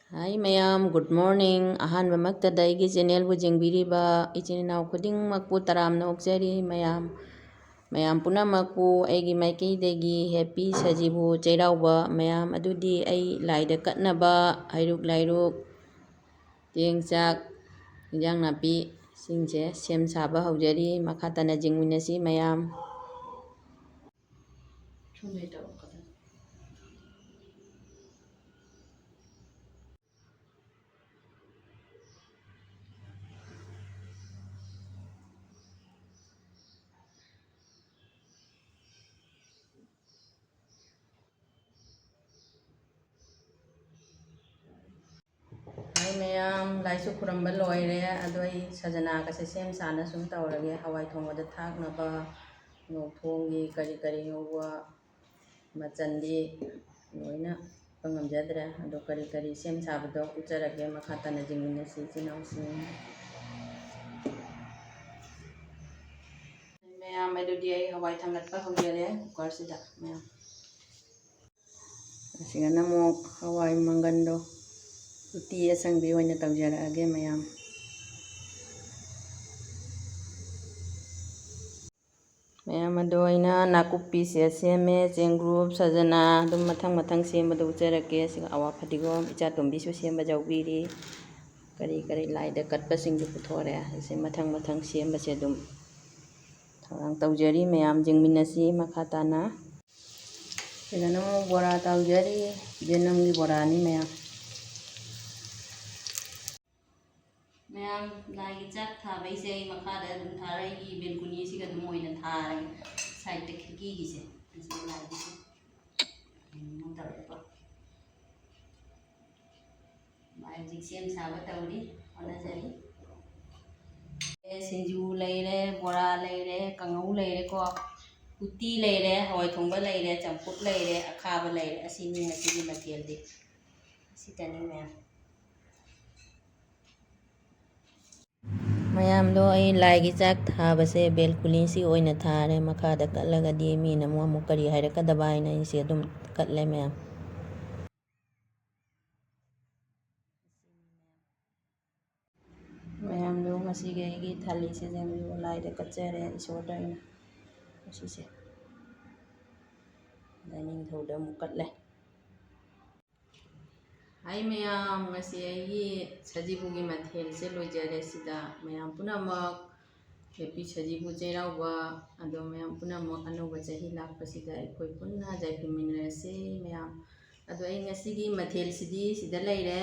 Hi mayam, good morning. Ahanbamaktada aigi channel bu jengbiriba ichin inaw khudingmakpu taramna okjari mayam punamakpu aigi maikeidagi happy sajibu chairauba mayam adudi ai laida katnaba hairuk lairuk tengchak injang napi singse sem saba haujari makhatana jengminasi mayam. Hai mayam, laisu khuramba loire adoi sajana kase sem sana sum taurage hawai thongwada thaknaba ngok thongi kari ngwa macandi loina pangamjadre ado kari sem sabado ujarage makhatana jingminasi chinausi mayam adudi ai hawai thangatpa haujare kukar sida mayam asigana mok hawai mangando uti asangbi oina tawjarage mayam. mayam ado aina nakupi se seme chenggroup sajana dum mathang sembado ujarage siga awa phadigom icha tombisu semba jaubiri kari laida katpa singdu puthore ase mathang semba se dum thorang tawjari mayam jengminasi makhatana sigana mo bora tawjari jenamgi borani mayam. mayam laigi chak thabai se ai makhada dum tharai gi belkuni siga dum oina tharai side ta khirki gi se ase laigi se magic sem saba tawri onajari sinju leire bora leire kangau leire ko uti leire hawai thongba leire champut leire akhaba leire asini ngasigi matheldi sitani mayamdo ai laigi chak thabase belkuni si oina thare makhada katlagadi mina mo kari hairakadaba aina ise dum katle mayam. mayamdo ngasigi aigi thali se jengbiu laida katjare isorda aina asise dining thauda mu katle. Hai mayam ngasi aigi sajibugi mathel se loijare sida mayam punamak happy sajibu chairauba ado mayam punamak anoba chahi lakpasida aikoi punna jaipiminarase mayam ado ai ngasigi mathel sidi sida leire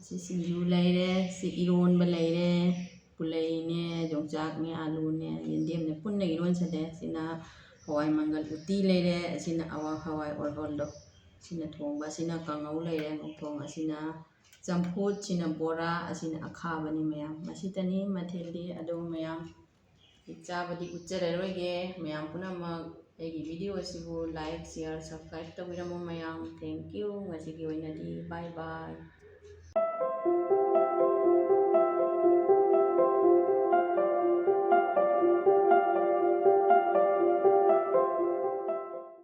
si sinju leire si ironba leire pulaine jongchakne alune yendemne punna ironsade sina hawai mangal uti leire asina awa hawai orholdo sina thongba sina kangau leire ngokthong asina champut sina bora asina akhabani mayam masitani matheldi ado mayam chabadi uchararoige mayam punamak aigi video asibu like share subscribe tawiramo mayam. Thank you ngasigi oinadi bye bye.